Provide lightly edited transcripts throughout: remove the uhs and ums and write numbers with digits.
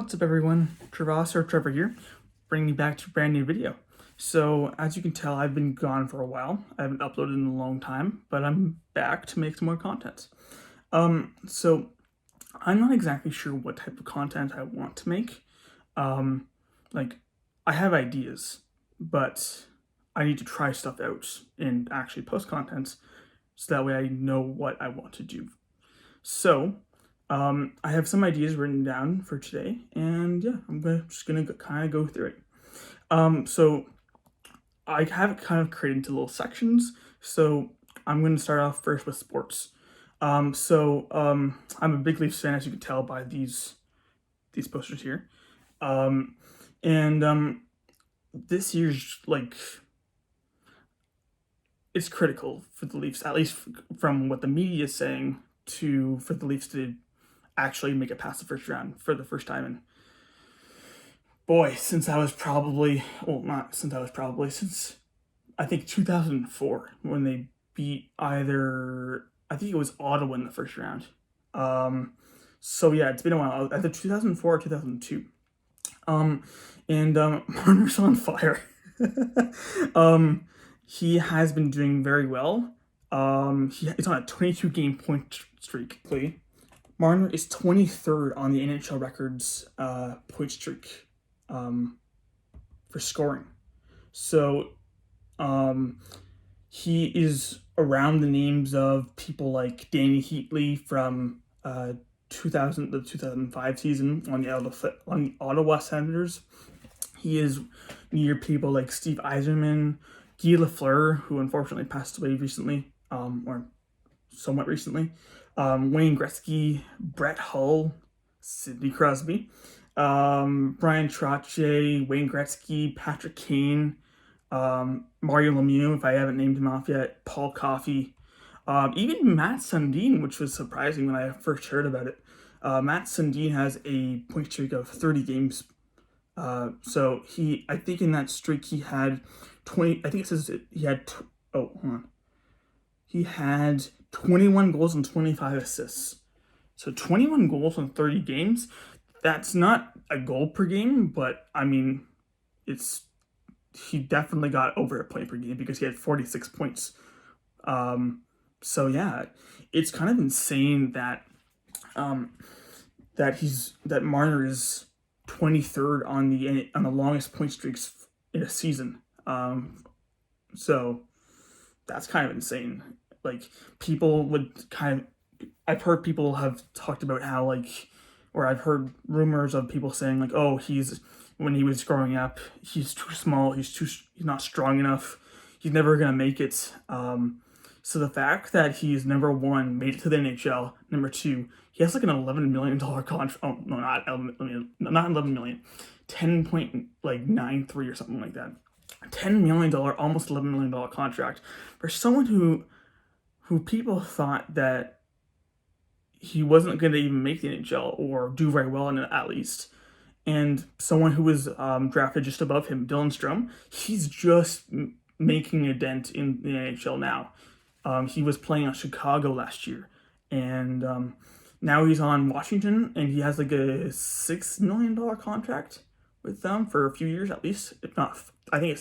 What's up everyone, Trevausse or Trevor here, bringing you back to a brand new video. So as you can tell, I've been gone for a while. I haven't uploaded in a long time, but I'm back to make some more content. So I'm not exactly sure what type of content I want to make. Like I have ideas, but I need to try stuff out and actually post content so that way I know what I want to do. So I have some ideas written down for today, and yeah, just gonna kind of go through it. So I have it kind of created into little sections. So I'm gonna start off first with sports. I'm a big Leafs fan, as you can tell by these posters here. And this year's it's critical for the Leafs, at least from what the media is saying, for the Leafs to actually make it past the first round for the first time. And boy, since I think 2004, when they beat I think it was Ottawa in the first round. So yeah, it's been a while, either 2004 or 2002. Marner's on fire. He has been doing very well. He's on a 22 game point streak. Marner is 23rd on the NHL records point streak for scoring. So he is around the names of people like Danny Heatley from the 2005 season on the Ottawa Senators. He is near people like Steve Yzerman, Guy Lafleur, who unfortunately passed away recently, or somewhat recently, Wayne Gretzky, Brett Hull, Sidney Crosby, Brian Trottier, Wayne Gretzky, Patrick Kane, Mario Lemieux, if I haven't named him off yet, Paul Coffey, even Matt Sundin, which was surprising when I first heard about it. Matt Sundin has a point streak of 30 games. So I think in that streak he had 20, I think it says he had, hold on. He had 21 goals and 25 assists. So 21 goals in 30 games, that's not a goal per game, but I mean, he definitely got over a point per game because he had 46 points. So yeah, it's kind of insane that Marner is 23rd on the longest point streaks in a season. So that's kind of insane. Like, people would I've heard people have talked about how, or I've heard rumors of people saying oh, when he was growing up, he's too small, he's not strong enough, he's never gonna make it. So the fact that he's number one, made it to the NHL, number two, he has an $11 million contract. Oh no, not 11 million, 10.93 or something like that. $10 million, almost $11 million contract for someone who people thought that he wasn't going to even make the NHL or do very well in it, at least. And someone who was drafted just above him, Dylan Strome, he's just making a dent in the NHL now. He was playing on Chicago last year, and now he's on Washington, and he has a $6 million contract with them for a few years at least. If not, I think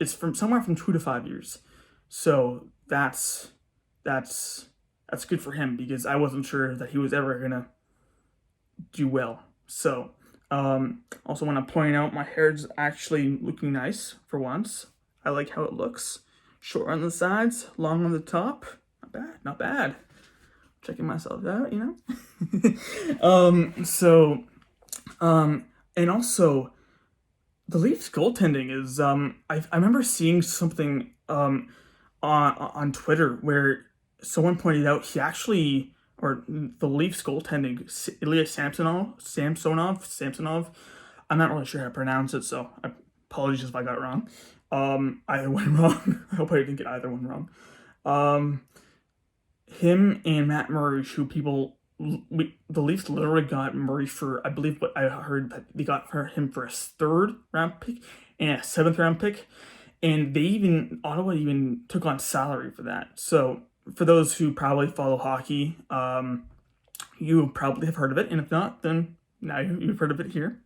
it's from somewhere from 2 to 5 years. So that's good for him, because I wasn't sure that he was ever gonna do well. So also want to point out my hair's actually looking nice for once. I like how it looks. Short on the sides, long on the top. Not bad. Checking myself out, you know? And also, the Leafs goaltending is, I remember seeing something on Twitter where someone pointed out the Leafs goaltending, Ilya Samsonov, I'm not really sure how to pronounce it, so apologies if I got it wrong. Either one wrong. I hope I didn't get either one wrong. Him and Matt Murray, the Leafs literally got Murray for, I believe what I heard, that they got him for a 3rd round pick and a 7th round pick, and Ottawa even took on salary for that. So for those who probably follow hockey, you probably have heard of it, and if not, then Now you've heard of it here.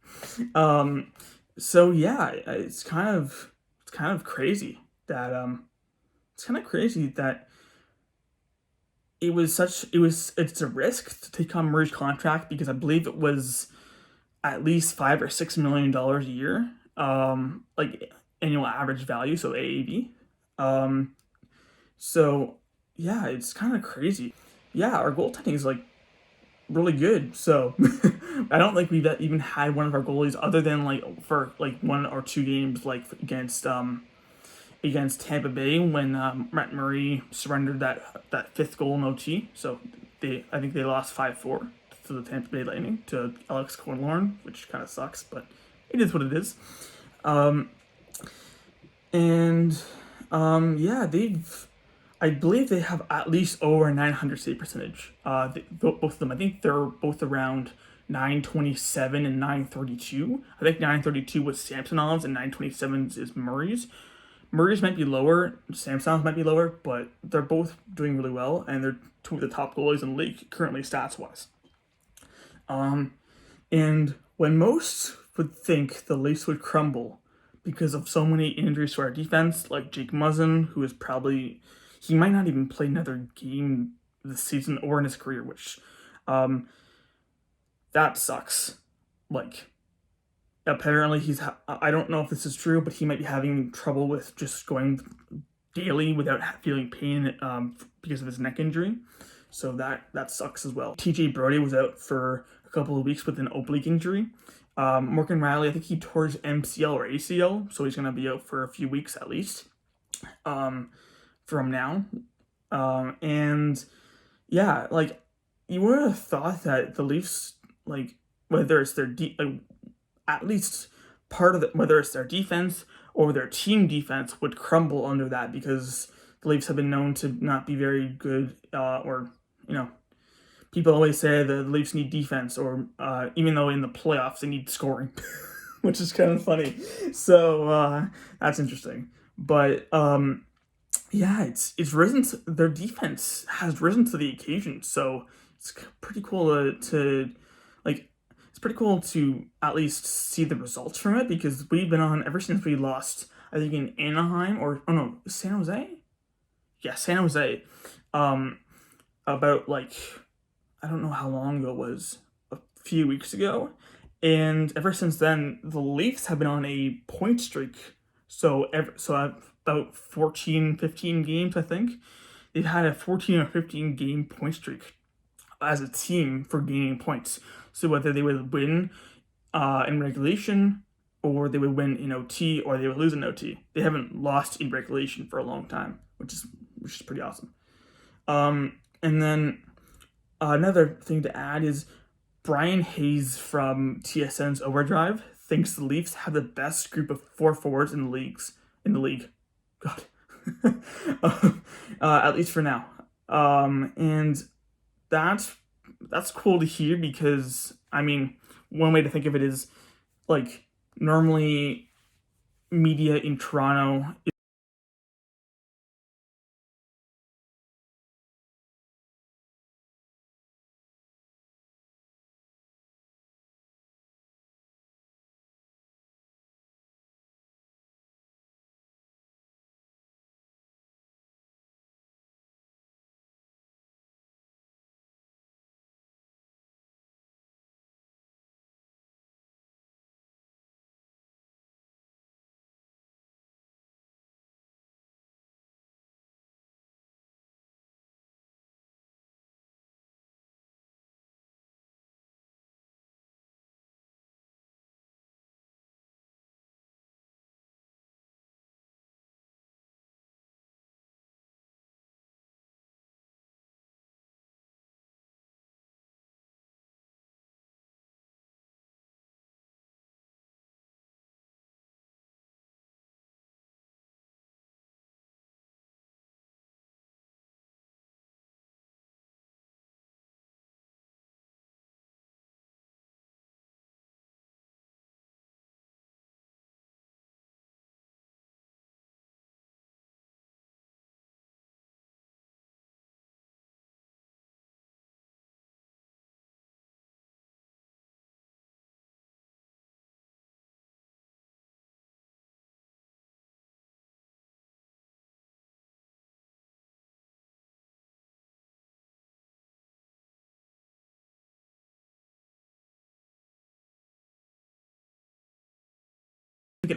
Um, so yeah, it's kind of crazy that it's kind of crazy that it's a risk to take on Murray's contract because I believe it was at least $5 or $6 million a year, like annual average value, so AAV. Um, so yeah, it's kind of crazy. Yeah, our goaltending is like really good. So I don't think we've even had one of our goalies other than like for like 1 or 2 games like against Tampa Bay when Matt Murray surrendered that fifth goal in OT. So I think they lost 5-4 to the Tampa Bay Lightning to Alex Cornlorn, which kind of sucks, but it is what it is. Um, and yeah, I believe they have at least over 900 save percentage. Both of them. I think they're both around 927 and 932. I think 932 was Samsonov's and 927 is Murray's. Murray's might be lower, Samsonov might be lower, but they're both doing really well, and they're two of the top goalies in the league currently stats wise. And when most would think the Leafs would crumble because of so many injuries to our defense, like Jake Muzzin, who is probably he might not even play another game this season or in his career, which um, that sucks. Like apparently I don't know if this is true, but he might be having trouble with just going daily without feeling pain because of his neck injury. So that sucks as well. TJ Brody was out for a couple of weeks with an oblique injury. Morgan Riley, I think he tore his MCL or ACL, so he's going to be out for a few weeks at least from now. And yeah, like you would have thought that the Leafs, like whether it's like at least part of it, whether it's their defense or their team defense, would crumble under that because the Leafs have been known to not be very good, or you know, people always say the Leafs need defense, or even though in the playoffs they need scoring, which is kind of funny. So that's interesting. But yeah, it's risen. Their defense has risen to the occasion. So it's pretty cool to like. It's pretty cool to at least see the results from it because we've been on ever since we lost. I think in Anaheim or oh no, San Jose. Yeah, San Jose. Um, about like I don't know how long ago it was, a few weeks ago. And ever since then, the Leafs have been on a point streak. About 14, 15 games, I think. They've had a 14 or 15 game point streak as a team for gaining points. So whether they would win in regulation, or they would win in OT, or they would lose in OT. They haven't lost in regulation for a long time, which is pretty awesome. And then another thing to add is Brian Hayes from TSN's Overdrive thinks the Leafs have the best group of four forwards in the league. God, at least for now. And that's that's cool to hear because I mean, one way to think of it is like normally media in Toronto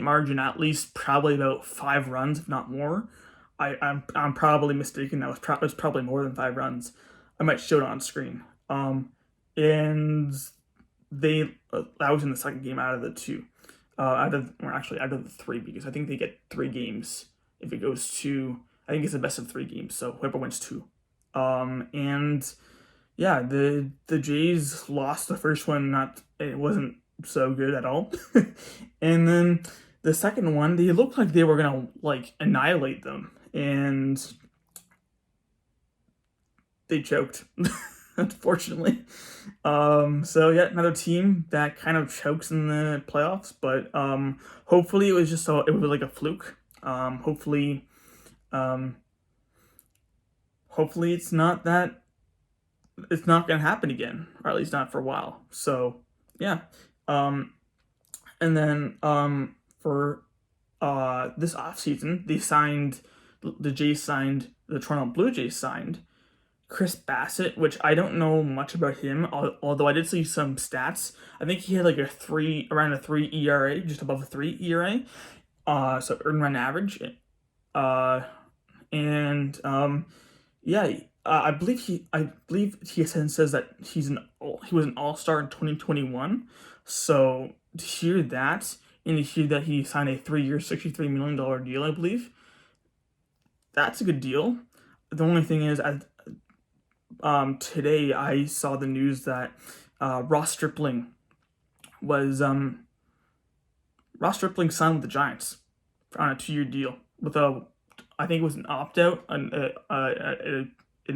margin at least probably about 5 runs, if not more. I'm probably mistaken. It was probably more than 5 runs. I might show it on screen. And they that was in the second game out of the two, out of or actually out of the three, because I think they get 3 games if it goes to. I think it's the best of 3 games, so whoever wins two. And yeah, the Jays lost the first one. It wasn't so good at all, and then the second one, they looked like they were gonna like annihilate them, and they choked, unfortunately. So yeah, another team that kind of chokes in the playoffs, but hopefully it was like a fluke. Hopefully, um, hopefully it's not gonna happen again, or at least not for a while. So yeah, and then for this offseason, the Toronto Blue Jays signed Chris Bassett, which I don't know much about him, although I did see some stats. I think he had like around a 3 ERA, just above a 3 ERA, so earned run average, and yeah, I believe TSN says that he was an All-Star in 2021. So to hear that, and to hear that he signed a 3-year, $63 million deal, I believe that's a good deal. The only thing is, today I saw the news that Ross Stripling signed with the Giants on a 2-year deal with I think it was an opt out, an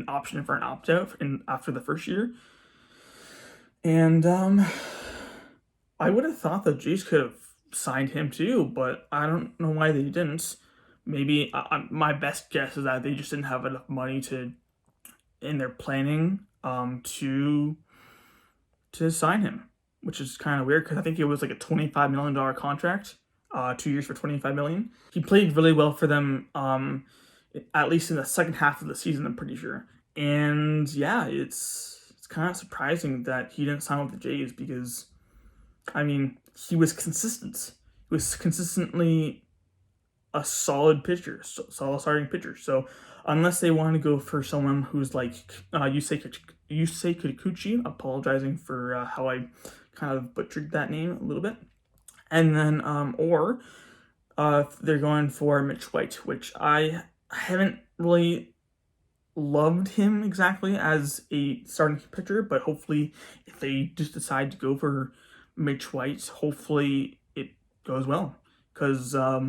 option for an opt out after the first year, and I would have thought the Jays could have signed him too, but I don't know why they didn't. Maybe my best guess is that they just didn't have enough money in their planning to sign him, which is kind of weird because I think it was like a $25 million contract, 2 years for $25 million. He played really well for them, at least in the second half of the season, I'm pretty sure. And yeah, it's kind of surprising that he didn't sign with the Jays because, I mean, he was consistent. He was consistently a solid pitcher, solid starting pitcher. So unless they want to go for someone who's like Yusei Kikuchi, apologizing for how I kind of butchered that name a little bit, and then or they're going for Mitch White, which I haven't really loved him exactly as a starting pitcher, but hopefully if they just decide to go for Mitch White, hopefully it goes well. Because, I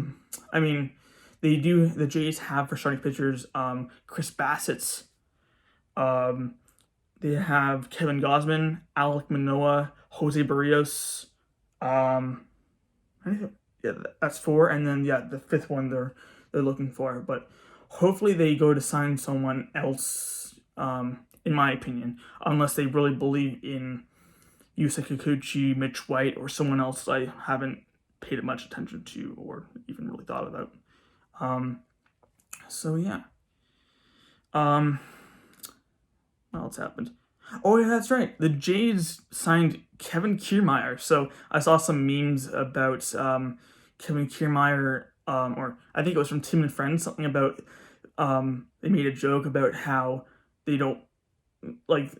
mean, the Jays have for starting pitchers, Chris Bassett's, they have Kevin Gausman, Alek Manoah, Jose Barrios, yeah, that's 4, and then, yeah, the 5th one they're looking for, but hopefully they go to sign someone else, in my opinion, unless they really believe in Yusei Kikuchi, Mitch White, or someone else I haven't paid much attention to or even really thought about. So yeah. What else happened? Oh yeah, that's right. The Jays signed Kevin Kiermaier. So I saw some memes about Kevin Kiermaier, or I think it was from Tim and Friends, something about they made a joke about how they don't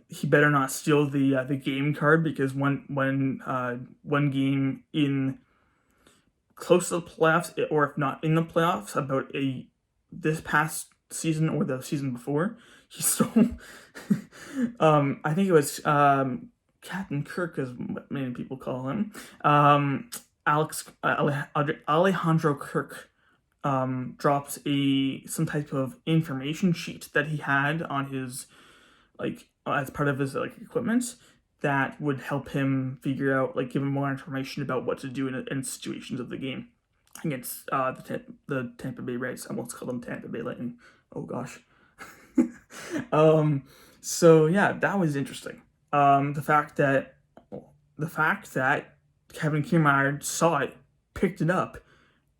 he better not steal the game card because one game in close to the playoffs, or if not in the playoffs, about this past season or the season before, he stole. I think it was Captain Kirk, as many people call him. Alejandro Kirk dropped some type of information sheet that he had on his as part of his equipment that would help him figure out, give him more information about what to do in situations of the game against the Tampa Bay Rays. I almost called them Tampa Bay Lightning. Oh gosh. So yeah, that was interesting. The fact that Kevin Kiermaier saw it, picked it up,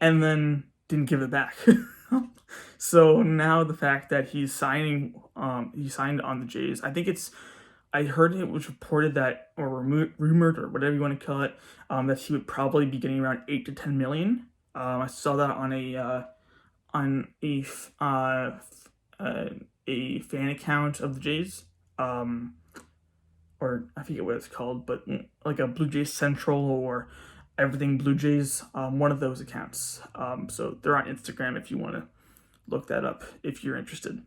and then didn't give it back. So now the fact that he signed on the Jays, I heard it was reported that, or rumored, or whatever you want to call it, that he would probably be getting around $8 to $10 million I saw that on a fan account of the Jays. Um, or I forget what it's called, but like a Blue Jays Central or Everything Blue Jays, one of those accounts. So they're on Instagram if you want to look that up if you're interested.